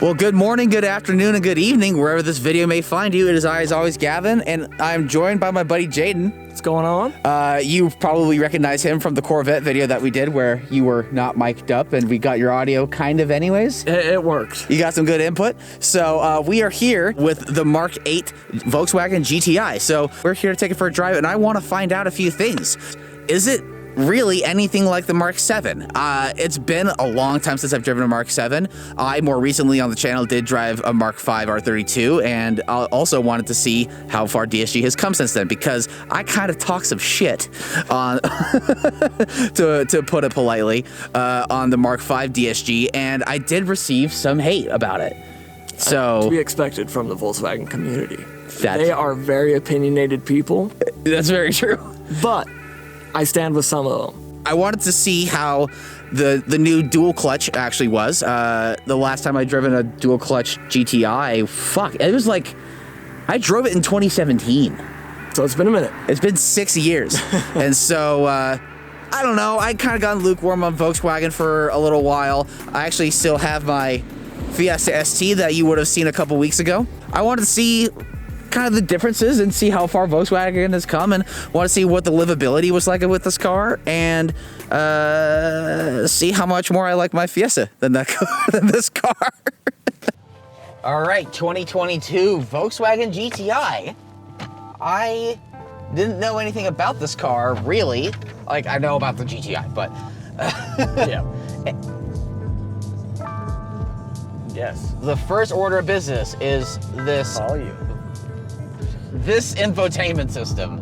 Well, good morning, good afternoon, and good evening, wherever this video may find you. It is I, as always, Gavin, and I'm joined by my buddy Jaden. What's going on? You probably recognize him from the Corvette video that we did where you were not mic'd up and we got your audio kind of anyways. It works. You got some good input. So we are here with the Mark 8 Volkswagen GTI. So we're here to take it for a drive, and I want to find out a few things. Is it really anything like the Mark 7? It's been a long time since I've driven a Mark 7. I more recently on the channel did drive a Mark 5 R32, and I also wanted to see how far DSG has come since then, because I kind of talk some shit on, to put it politely, on the Mark 5 DSG, and I did receive some hate about it. So to be expected from the Volkswagen community. They are very opinionated people. That's very true. But I stand with some of them. I wanted to see how the new dual clutch actually was. The last time I driven a dual clutch GTI, fuck, it was like, I drove it in 2017. So it's been a minute. It's been 6 years. And so, I don't know, I kind of gotten lukewarm on Volkswagen for a little while. I actually still have my Fiesta ST that you would have seen a couple weeks ago. I wanted to see kind of the differences and see how far Volkswagen has come, and want to see what the livability was like with this car, and see how much more I like my Fiesta than this car. All right, 2022 Volkswagen GTI. I didn't know anything about this car, really. Like, I know about the GTI, but Yeah. Yes. The first order of business is this All you. This infotainment system.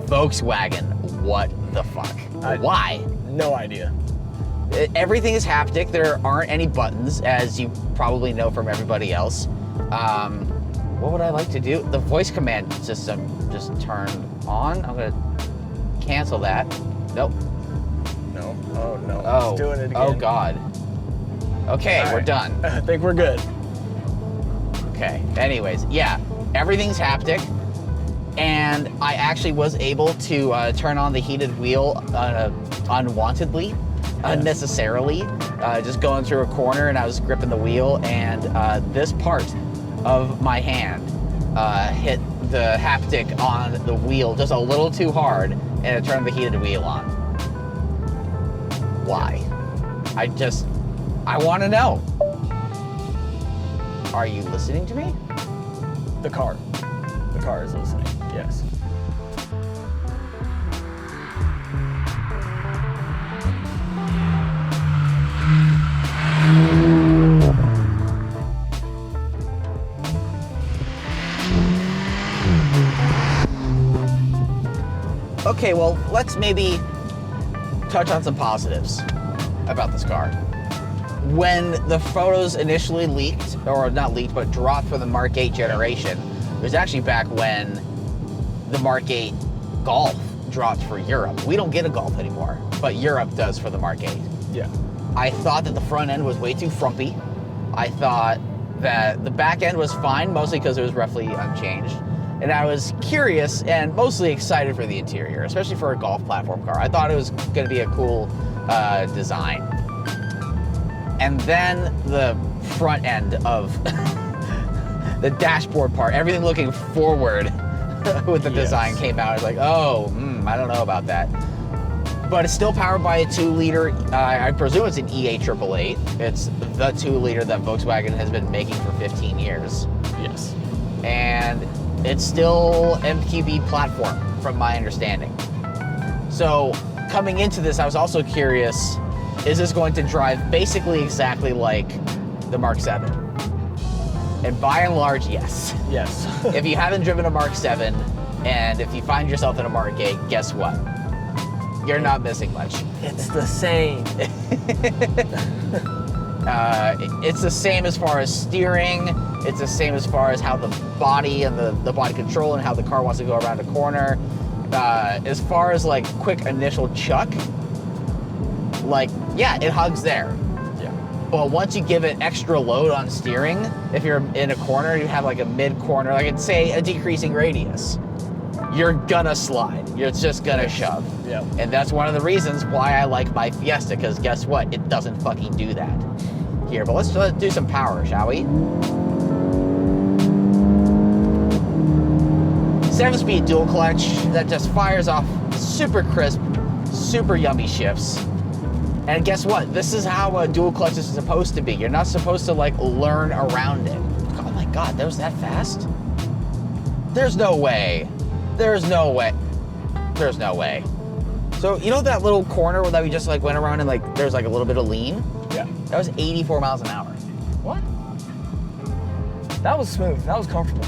Volkswagen, what the fuck? Why? No idea. Everything is haptic. There aren't any buttons, as you probably know from everybody else. What would I like to do? The voice command system just turned on. I'm gonna cancel that. Nope. No. Oh, no. Oh. It's doing it again. Oh, God. Okay, All we're right. done. I think we're good. Okay, anyways, yeah, everything's haptic. And I actually was able to turn on the heated wheel unwantedly, unnecessarily, just going through a corner, and I was gripping the wheel, and this part of my hand hit the haptic on the wheel just a little too hard, and it turned the heated wheel on. Why? I want to know. Are you listening to me? The car. The car is listening. Yes. Okay, well, let's maybe touch on some positives about this car. When the photos initially leaked, or not leaked, but dropped for the Mark 8 generation, it was actually back when the Mark 8 Golf dropped for Europe. We don't get a Golf anymore, but Europe does for the Mark 8. Yeah. I thought that the front end was way too frumpy. I thought that the back end was fine, mostly because it was roughly unchanged. And I was curious and mostly excited for the interior, especially for a Golf platform car. I thought it was going to be a cool design. And then the front end of the dashboard part, everything looking forward with the design came out. I was like, oh, I don't know about that. But it's still powered by a 2-liter, I presume it's an E888. It's the 2-liter that Volkswagen has been making for 15 years. Yes. And it's still MQB platform, from my understanding. So coming into this, I was also curious, is this going to drive basically exactly like the Mark 7? And by and large, yes. Yes. If you haven't driven a Mark 7, and if you find yourself in a Mark 8, guess what? You're not missing much. It's the same. It's the same as far as steering. It's the same as far as how the body and the body control and how the car wants to go around a corner. As far as like quick initial chuck, like, yeah, it hugs there. Yeah. But once you give it extra load on steering, if you're in a corner, you have like a mid-corner, like it's say a decreasing radius, you're gonna slide. You're just gonna shove. Yeah. And that's one of the reasons why I like my Fiesta, because guess what? It doesn't fucking do that. here, but let's do some power, shall we? 7-speed dual clutch that just fires off super crisp, super yummy shifts. And guess what? This is how a dual clutch is supposed to be. You're not supposed to like learn around it. Oh my God, that was that fast? There's no way. There's no way. There's no way. So you know that little corner that we just like went around and like there's like a little bit of lean? Yeah. That was 84 miles an hour. What? That was smooth. That was comfortable.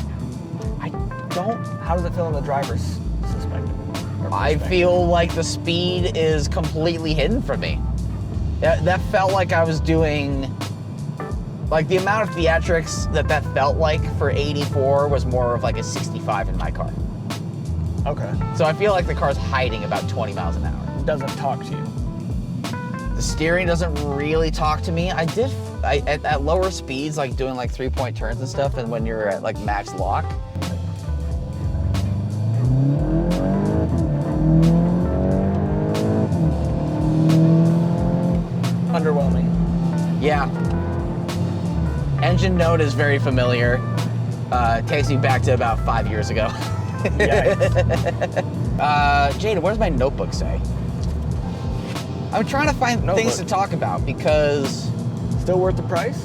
I don't. How does it feel in the driver's perspective? I feel like the speed is completely hidden from me. That felt like I was doing, like the amount of theatrics that felt like for 84 was more of like a 65 in my car. Okay. So I feel like the car's hiding about 20 miles an hour. It doesn't talk to you. The steering doesn't really talk to me. At lower speeds, like doing like 3-point turns and stuff, and when you're at like max lock. Underwhelming. Yeah. Engine note is very familiar. Takes me back to about 5 years ago. Jaden, what does my notebook say? I'm trying to find things to talk about because... Still worth the price?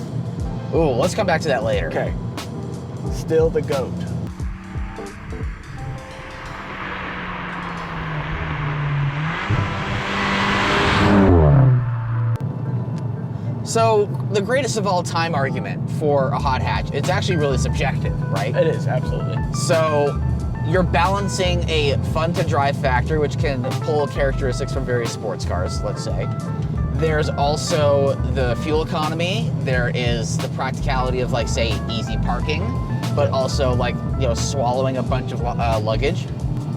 Ooh, let's come back to that later. Okay. Still the GOAT. So, the greatest of all time argument for a hot hatch, it's actually really subjective, right? It is, absolutely. So, you're balancing a fun to drive factor, which can pull characteristics from various sports cars, let's say. There's also the fuel economy. There is the practicality of, like, say, easy parking, but also, like, you know, swallowing a bunch of luggage.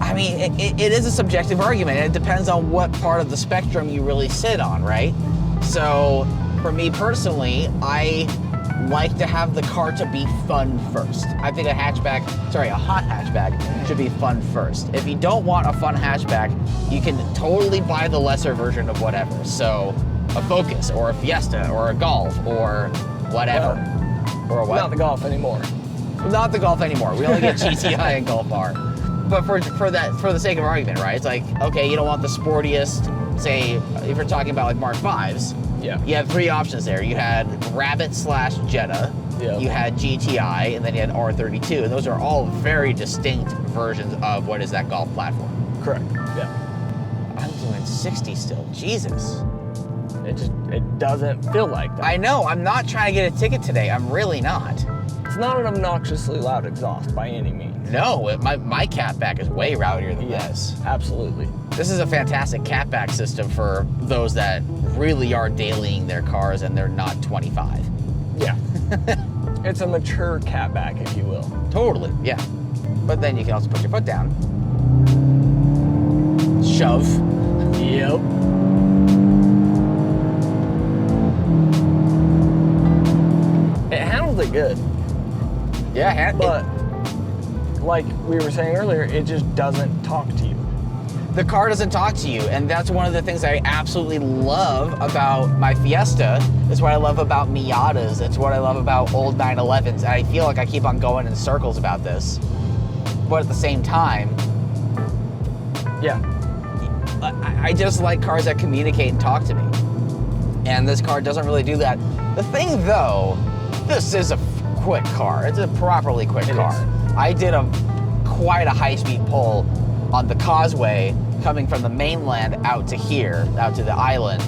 I mean, it is a subjective argument. It depends on what part of the spectrum you really sit on, right? So, for me personally, I like to have the car to be fun first. I think a hot hatchback should be fun first. If you don't want a fun hatchback, you can totally buy the lesser version of whatever. So a Focus or a Fiesta or a Golf or whatever. Or what? Not the Golf anymore. Not the Golf anymore. We only get GTI and Golf R. But for the sake of argument, right? It's like, okay, you don't want the sportiest, say, if you're talking about like Mark V's, yeah. You have 3 options there. You had Rabbit/Jetta, you had GTI, and then you had R32. And those are all very distinct versions of what is that Golf platform. Correct, yeah. I'm doing 60 still, Jesus. It doesn't feel like that. I know, I'm not trying to get a ticket today. I'm really not. It's not an obnoxiously loud exhaust by any means. No, my catback is way rowdier than this. Absolutely. This is a fantastic catback system for those that really are dailying their cars and they're not 25. Yeah. It's a mature catback, if you will. Totally, yeah. But then you can also put your foot down. Shove. Yep. It handles it good. Yeah, but like we were saying earlier, it just doesn't talk to you. The car doesn't talk to you, and that's one of the things I absolutely love about my Fiesta. It's what I love about Miatas. It's what I love about old 911s. I feel like I keep on going in circles about this. But at the same time, yeah, I just like cars that communicate and talk to me. And this car doesn't really do that. The thing though, this is a quick car. It's a properly quick car. I did quite a high-speed pull on the causeway coming from the mainland out to here, out to the island,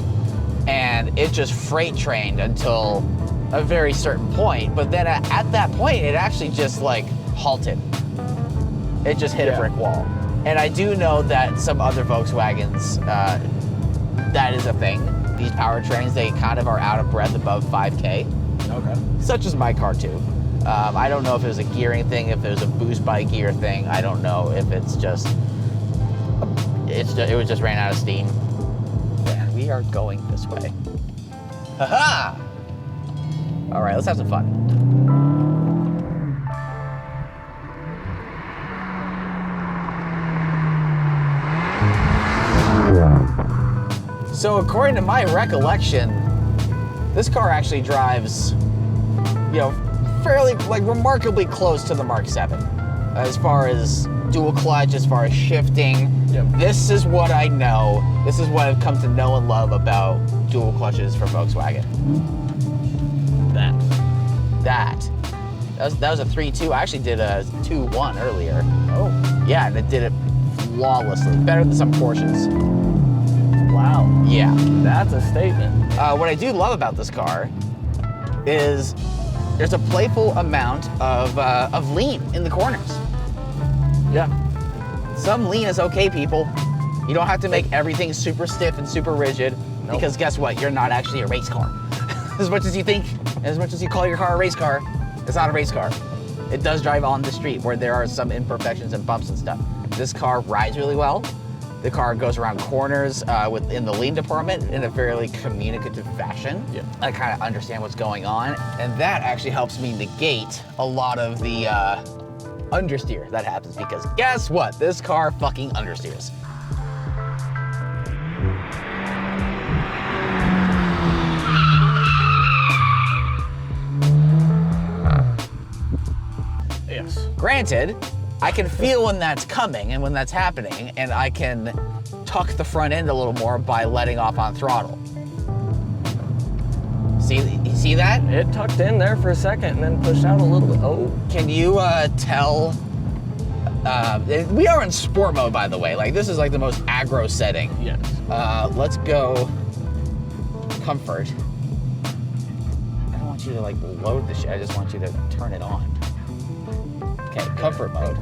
and it just freight trained until a very certain point. But then at that point, it actually just like halted. It just hit a brick wall. And I do know that some other Volkswagens, that is a thing. These powertrains, they kind of are out of breath above 5K. Okay. Such as my car too. I don't know if it was a gearing thing, if it was a boost by gear thing. I don't know if it's just, it was just ran out of steam. And we are going this way. Haha! All right, let's have some fun. So according to my recollection, This car actually drives, you know, fairly, like, remarkably close to the Mark 7. As far as dual clutch, as far as shifting. Yep. This is what I know. This is what I've come to know and love about dual clutches from Volkswagen. That was a 3.2. I actually did a 2.1 earlier. Oh. Yeah, and it did it flawlessly. Better than some Porsches. Wow. Yeah. That's a statement. What I do love about this car is there's a playful amount of lean in the corners. Yeah. Some lean is okay, people. You don't have to make everything super stiff and super rigid, because guess what? You're not actually a race car. As much as you think, as much as you call your car a race car, it's not a race car. It does drive on the street where there are some imperfections and bumps and stuff. This car rides really well. The car goes around corners within the lean department in a fairly communicative fashion. Yeah. I kind of understand what's going on, and that actually helps me negate a lot of the understeer that happens, because guess what? This car fucking understeers. Yes. Granted, I can feel when that's coming and when that's happening, and I can tuck the front end a little more by letting off on throttle. See that? It tucked in there for a second and then pushed out a little bit. Oh. Can you tell? We are in sport mode, by the way. Like, this is like the most aggro setting. Yes. Let's go comfort. I don't want you to like load the shit. I just want you to turn it on. Okay, comfort mode.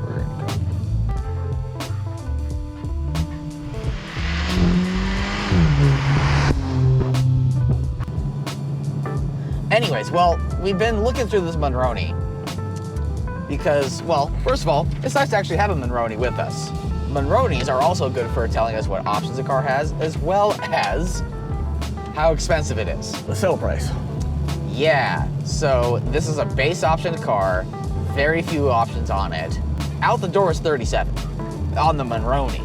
Anyways, well, we've been looking through this Monroney because, well, first of all, it's nice to actually have a Monroney with us. Monroneys are also good for telling us what options a car has, as well as how expensive it is. The sale price. Yeah, so this is a base option car, very few options on it. Out the door is 37 on the Monroney.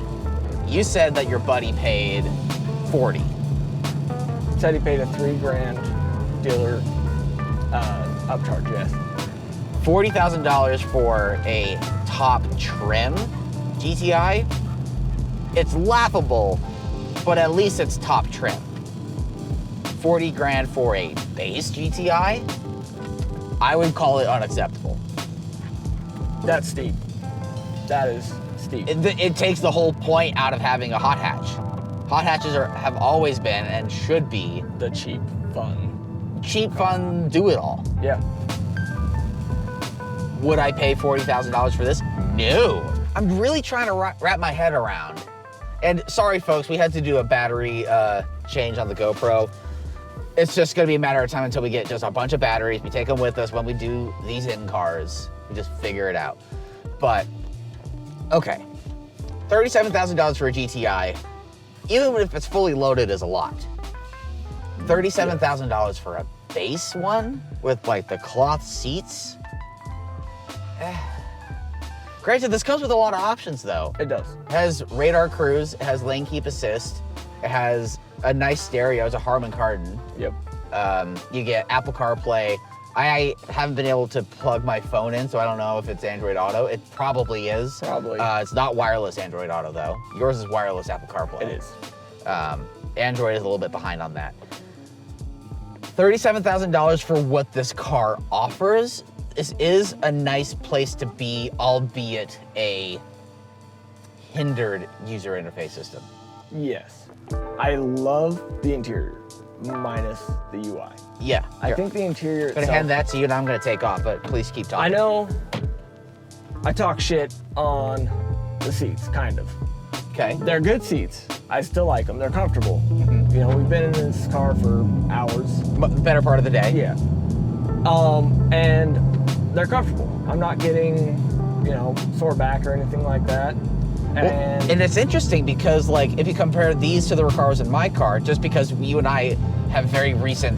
You said that your buddy paid 40. Said he paid a $3,000 dealer upcharge, yes. $40,000 for a top trim GTI. It's laughable, but at least it's top trim. 40 grand for a base GTI, I would call it unacceptable. That's steep. That is steep. It takes the whole point out of having a hot hatch. Hot hatches have always been and should be the cheap, fun. Cheap, fun, do it all. Yeah. Would I pay $40,000 for this? No. I'm really trying to wrap my head around. And sorry, folks, we had to do a battery change on the GoPro. It's just gonna be a matter of time until we get just a bunch of batteries. We take them with us when we do these in cars. We just figure it out. But, okay. $37,000 for a GTI, even if it's fully loaded, is a lot. $37,000 for a base one with like the cloth seats. Granted, this comes with a lot of options though. It does. It has radar cruise, it has lane keep assist, it has a nice stereo, it's a Harman Kardon. Yep. You get Apple CarPlay. I haven't been able to plug my phone in, so I don't know if it's Android Auto. It probably is. Probably. It's not wireless Android Auto though. Yours is wireless Apple CarPlay. It is. Android is a little bit behind on that. $37,000 for what this car offers. This is a nice place to be, albeit a hindered user interface system. Yes. I love the interior, minus the UI. Yeah. I think the interior I'm gonna hand that to you and I'm gonna take off, but please keep talking. I know I talk shit on the seats, kind of. Okay. They're good seats. I still like them. They're comfortable. Mm-hmm. You know, we've been in this car for hours. Better part of the day. Yeah. And they're comfortable. I'm not getting, you know, sore back or anything like that. And it's interesting because, like, if you compare these to the cars in my car, just because you and I have very recent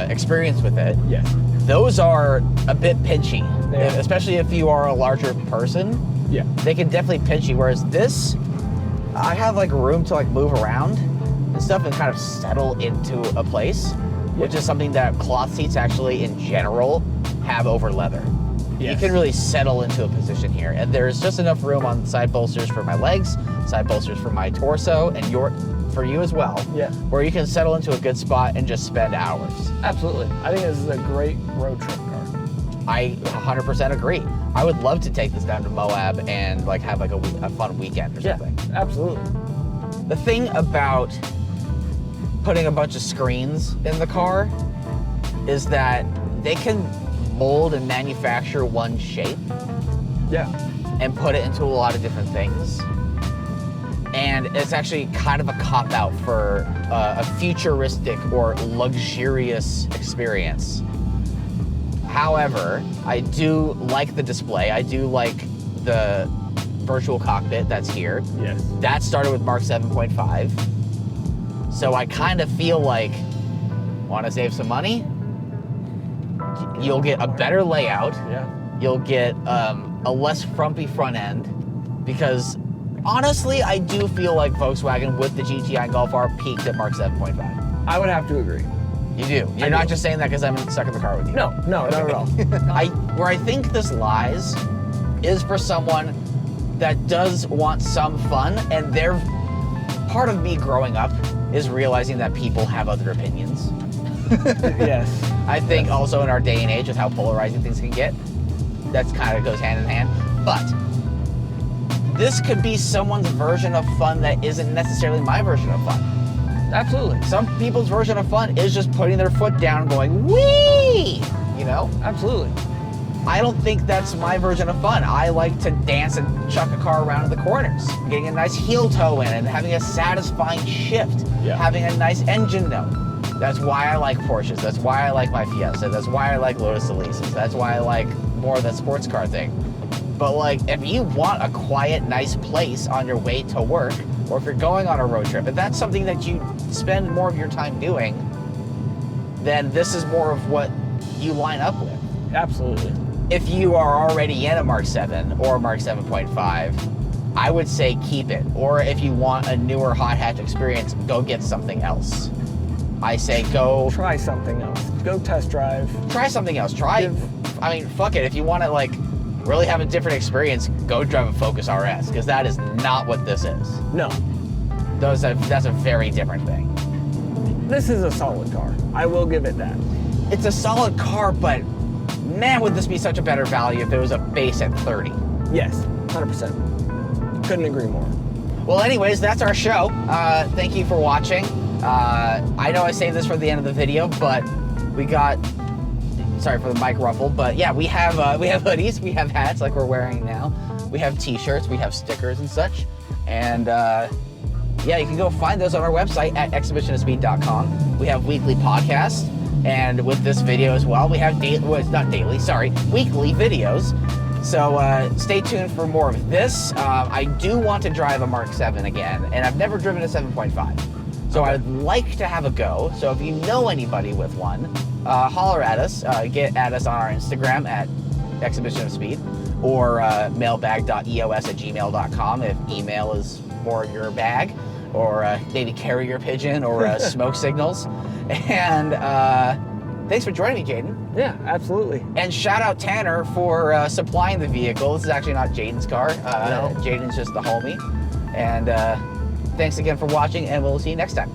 experience with it, yes, those are a bit pinchy, yeah. Especially if you are a larger person. Yeah, they can definitely pinch you. Whereas this, I have like room to like move around and stuff and kind of settle into a place. which is something that cloth seats actually in general have over leather. Yes. You can really settle into a position here, and there's just enough room on side bolsters for my legs, side bolsters for my torso, and for you as well. Yeah. Where you can settle into a good spot and just spend hours. Absolutely. I think this is a great road trip car. I 100% agree. I would love to take this down to Moab and like have like a fun weekend or something. Yeah, absolutely. The thing about putting a bunch of screens in the car is that they can mold and manufacture one shape Yeah. and put it into a lot of different things. And it's actually kind of a cop-out for a futuristic or luxurious experience. However, I do like the display. I do like the virtual cockpit that's here. Yes. That started with Mark 7.5. So I kind of feel like, want to save some money? You'll get a better layout. Yeah. You'll get a less frumpy front end, because honestly, I do feel like Volkswagen with the GTI and Golf R peaked at Mark 7.5. I would have to agree. You do. You're not just saying that because I'm stuck in the car with you. No, not at all. Where I think this lies is for someone that does want some fun, and part of me growing up is realizing that people have other opinions. Yes. I think also in our day and age with how polarizing things can get, that kind of goes hand in hand. But this could be someone's version of fun that isn't necessarily my version of fun. Absolutely. Some people's version of fun is just putting their foot down and going, whee! You know? Absolutely. I don't think that's my version of fun. I like to dance and chuck a car around in the corners, getting a nice heel toe in and having a satisfying shift, having a nice engine note. That's why I like Porsches. That's why I like my Fiesta. That's why I like Lotus Elises. That's why I like more of that sports car thing. But like, if you want a quiet, nice place on your way to work, or if you're going on a road trip, if that's something that you spend more of your time doing, then this is more of what you line up with. Absolutely. If you are already in a Mark 7 or a Mark 7.5, I would say keep it. Or if you want a newer hot hatch experience, go get something else. I say go try something else. Go test drive. Try something else. I mean, fuck it. If you want to like really have a different experience, go drive a Focus RS, because that is not what this is. No. That's a very different thing. This is a solid car. I will give it that. It's a solid car, but man, would this be such a better value if it was a base at 30. Yes, 100%. Couldn't agree more. Well, anyways, that's our show. Thank you for watching. I know I saved this for the end of the video, but sorry for the mic ruffle, but yeah, we have hoodies, we have hats like we're wearing now, we have t-shirts, we have stickers and such, and yeah, you can go find those on our website at exhibitionofspeed.com. We have weekly podcasts, and with this video as well, we have weekly videos. So stay tuned for more of this. I do want to drive a Mark 7 again, and I've never driven a 7.5. So I'd like to have a go. So if you know anybody with one, holler at us. Get at us on our Instagram at Exhibition of Speed, or mailbag.eos@gmail.com if email is more your bag, or maybe carrier pigeon or smoke signals. And thanks for joining me, Jaden. Yeah, absolutely. And shout out Tanner for supplying the vehicle. This is actually not Jaden's car. No. Jaden's just the homie. And thanks again for watching, and we'll see you next time.